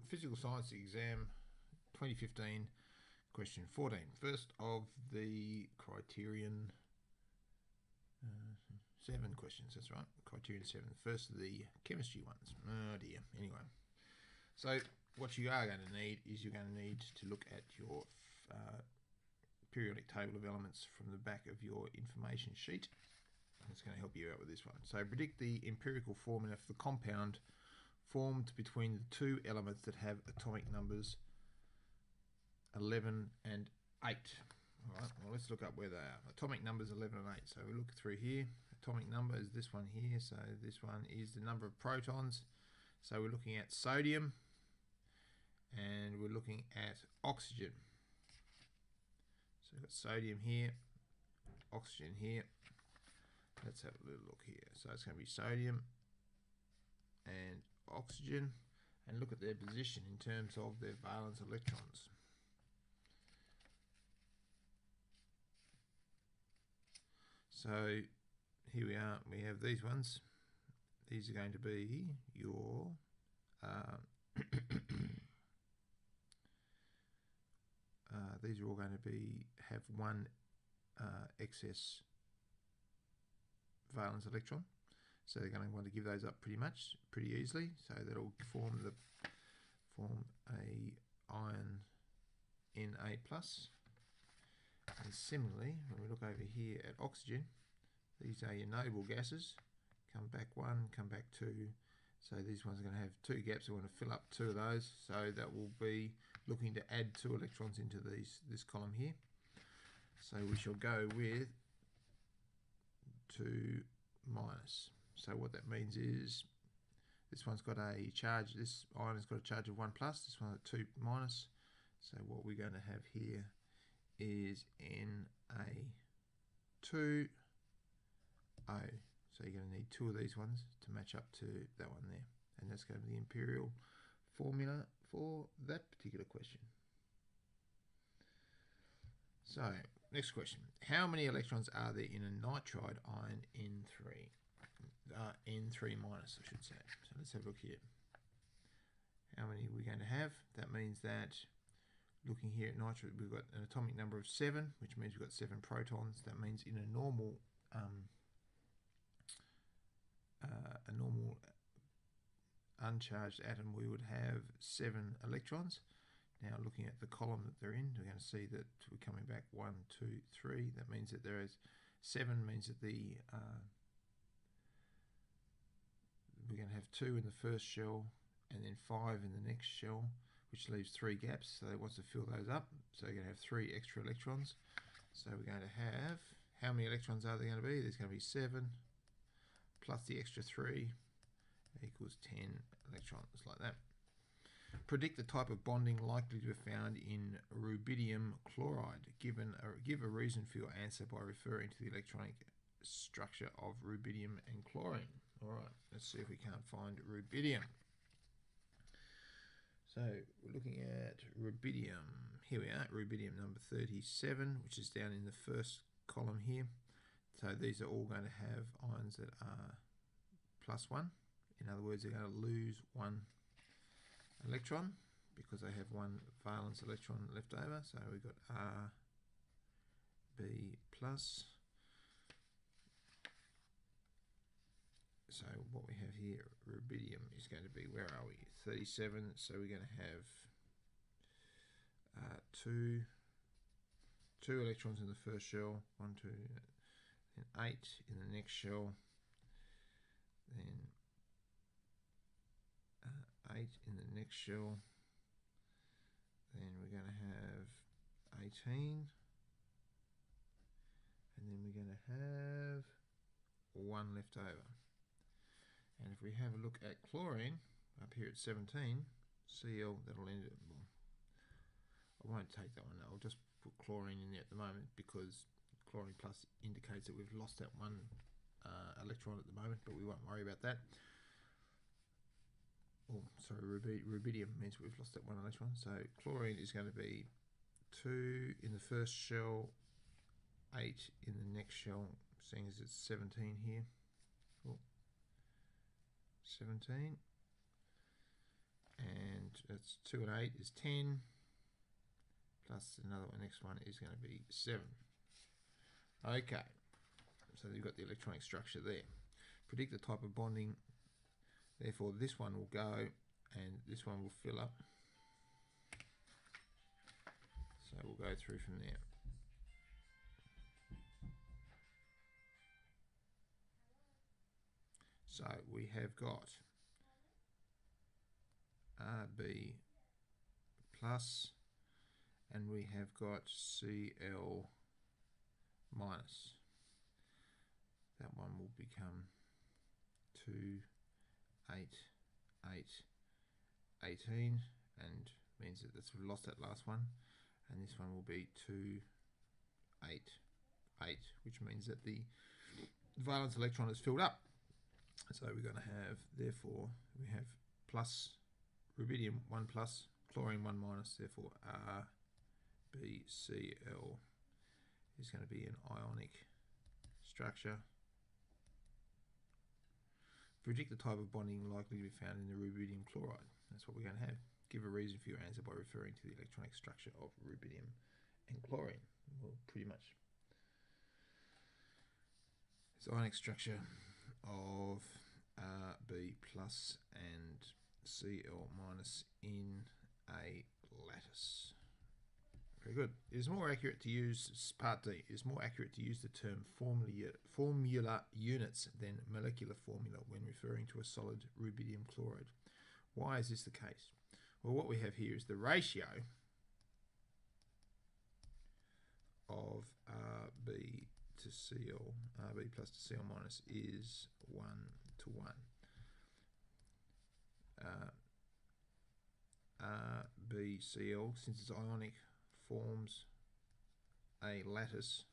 Physical Science exam 2015, question 14. First of the criterion 7 questions, that's right, criterion 7. First of the chemistry ones. Oh dear. Anyway, so what you are going to need is you're going to need to look at your periodic table of elements from the back of your information sheet. It's going to help you out with this one. So predict the empirical formula for the compound formed between the two elements that have atomic numbers 11 and 8. Alright, well let's look up where they are. Atomic numbers 11 and 8. So we look through here. Atomic number is this one here. So this one is the number of protons. So we're looking at sodium and we're looking at oxygen. So we've got sodium here, oxygen here. Let's have a little look here. So it's going to be sodium and oxygen, and look at their position in terms of their valence electrons. So here we are, we have these ones. These are going to be your these are all going to have one excess valence electron, so they're going to want to give those up pretty easily. So that'll form a ion Na plus. And similarly, when we look over here at oxygen, these are your noble gases. Come back 1, come back 2. So these ones are going to have 2 gaps. We want to fill up 2 of those. So that will be looking to add 2 electrons into this column here. So we shall go with 2 minus. So what that means is this one's got a charge, this ion has got a charge of 1 plus, this one at 2 minus. So what we're going to have here is Na2O. So you're going to need 2 of these ones to match up to that one there. And that's going to be the imperial formula for that particular question. So, next question. How many electrons are there in a nitride ion N3? N3 minus, I should say. So let's have a look here. How many are we going to have? That means that, looking here at nitride, we've got an atomic number of 7, which means we've got 7 protons. That means in a normal uncharged atom, we would have 7 electrons. Now looking at the column that they're in, we're going to see that we're coming back 1, 2, 3. That means that there is 7 means that we're going to have 2 in the first shell and then 5 in the next shell, which leaves 3 gaps. So it wants to fill those up. So you're going to have 3 extra electrons. So we're going to have, how many electrons are there going to be? There's going to be 7 plus the extra 3 equals 10 electrons, like that. Predict the type of bonding likely to be found in rubidium chloride. Give a reason for your answer by referring to the electronic structure of rubidium and chlorine. Alright, let's see if we can't find rubidium. So we're looking at rubidium. Here we are, rubidium number 37, which is down in the first column here. So these are all going to have ions that are +1. In other words, they're going to lose 1 electron because they have 1 valence electron left over. So we've got RB plus. So what we have here, rubidium, is going to be, where are we? 37. So we're going to have 2 electrons in the first shell, 1, 2, then 8 in the next shell, then 8 in the next shell, then we're going to have 18, and then we're going to have 1 left over. And if we have a look at chlorine up here at 17, Cl, that'll end it. Well, I won't take that one. I'll just put chlorine in there at the moment because chlorine plus indicates that we've lost that 1 electron at the moment, but we won't worry about that. Oh, sorry, rubidium means we've lost that 1 electron. So chlorine is going to be 2 in the first shell, 8 in the next shell, seeing as it's 17 here. Oh, 17. and that's 2 and 8 is 10, plus another one, next one is going to be 7. Okay, so you've got the electronic structure there. Predict the type of bonding, therefore this one will go and this one will fill up. So we'll go through from there. So we have got RB plus, and we have got CL minus. That one will become 2, 8, 8, 18, and means that we've lost that last one. And this one will be 2, 8, 8, which means that the valence electron is filled up. So we're going to have, therefore, we have plus rubidium 1 plus, chlorine 1 minus, therefore RbCl is going to be an ionic structure. Predict the type of bonding likely to be found in the rubidium chloride. That's what we're going to have. Give a reason for your answer by referring to the electronic structure of rubidium and chlorine. Well, pretty much. It's ionic structure of Rb plus and Cl minus in a lattice. Very good. It is more accurate to use, part D, it is more accurate to use the term formula units than molecular formula when referring to a solid rubidium chloride. Why is this the case? Well, what we have here is the ratio of Rb to Cl, Rb plus to Cl minus is 1 to 1. RbCl, since it's ionic, forms a lattice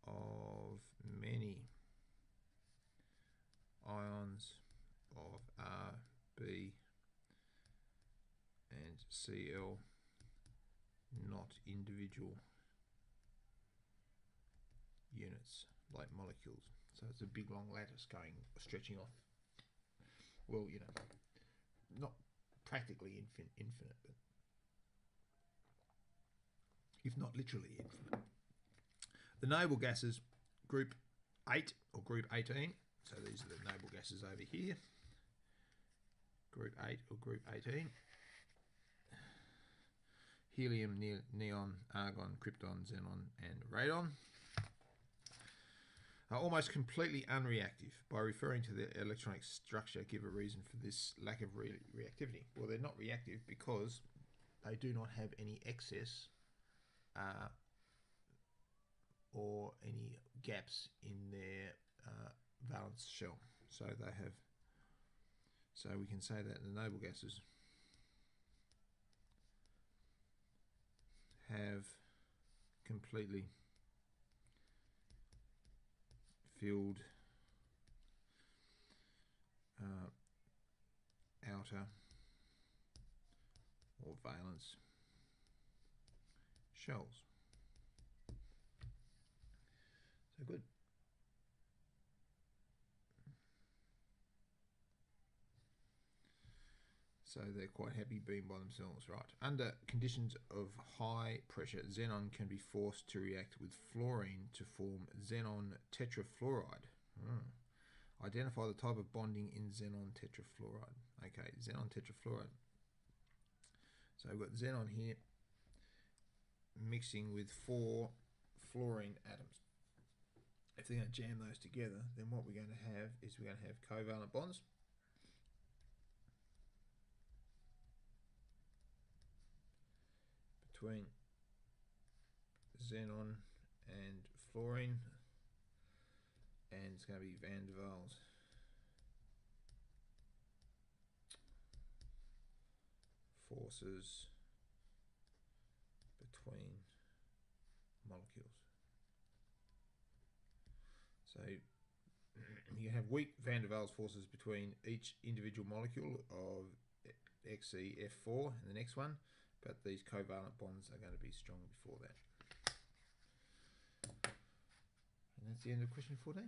of many ions of Rb and Cl, not individual units like molecules. So it's a big long lattice stretching off. Well, you know, not practically infinite, but if not literally infinite. The noble gases, group 8 or group 18. So these are the noble gases over here. Group 8 or group 18. Helium, neon, argon, krypton, xenon, and radon are almost completely unreactive. By referring to the electronic structure, give a reason for this lack of reactivity. Well, they're not reactive because they do not have any excess or any gaps in their valence shell. So they have. So we can say that the noble gases have completely filled outer or valence shells. So good. So they're quite happy being by themselves, right? Under conditions of high pressure, xenon can be forced to react with fluorine to form xenon tetrafluoride. Identify the type of bonding in xenon tetrafluoride. Okay, xenon tetrafluoride. So we've got xenon here mixing with 4 fluorine atoms. If they're going to jam those together, then what we're going to have is we're going to have covalent bonds. Between xenon and fluorine, and it's going to be van der Waals. Forces between molecules. So you have weak van der Waals forces between each individual molecule of XeF4 and the next one, but these covalent bonds are going to be strong before that. And that's the end of question 14.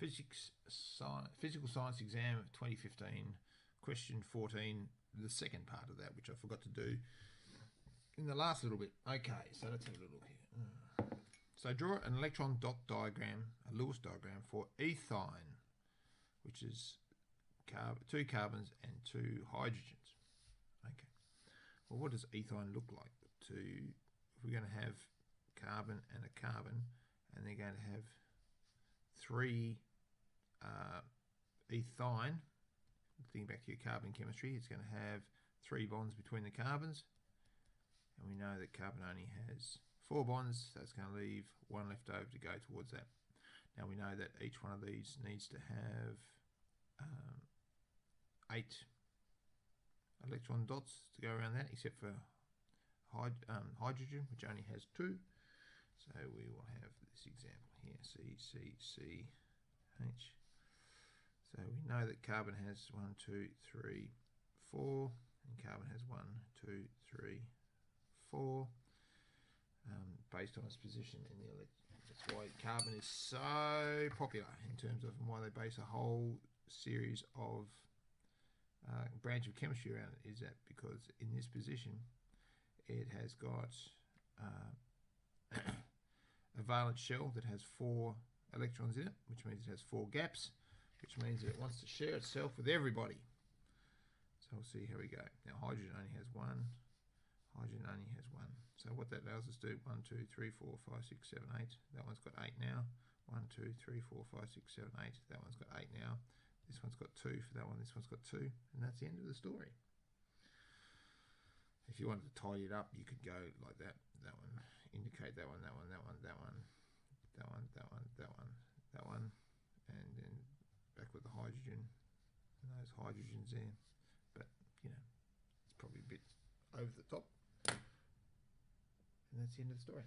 Physical Science exam 2015, question 14, the second part of that, which I forgot to do in the last little bit. Okay, so let's have a look here. So draw an electron dot diagram, a Lewis diagram for ethine, which is 2 carbons and 2 hydrogens. Okay. Well, what does ethine look like? If we're going to have carbon and a carbon, and they're going to have 3 ethine. Thinking back to your carbon chemistry, it's going to have 3 bonds between the carbons, and we know that carbon only has 4 bonds, so it's going to leave 1 left over to go towards that. Now we know that each one of these needs to have 8 electron dots to go around that, except for hydrogen, which only has 2. So we will have this example here, C, C, C, H. So we know that carbon has 1, 2, 3, 4, and carbon has 1, 2, 3, 4, based on its position in the electron. That's why carbon is so popular in terms of why they base a whole series of branch of chemistry around it, is that because in this position it has got a valence shell that has 4 electrons in it, which means it has 4 gaps, which means that it wants to share itself with everybody. So we'll see how we go. Now hydrogen only has 1. Hydrogen only has 1. So what that allows us to do, 1, 2, 3, 4, 5, 6, 7, 8. That one's got 8 now. 1, 2, 3, 4, 5, 6, 7, 8. That one's got 8 now. This one's got 2 for that one. This one's got 2. And that's the end of the story. If you wanted to tidy it up, you could go like that. That one, indicate that one, that one, that one, that one, that one, that one, that one, that one, and then back with the hydrogen and those hydrogens there. But you know, it's probably a bit over the top. And that's the end of the story.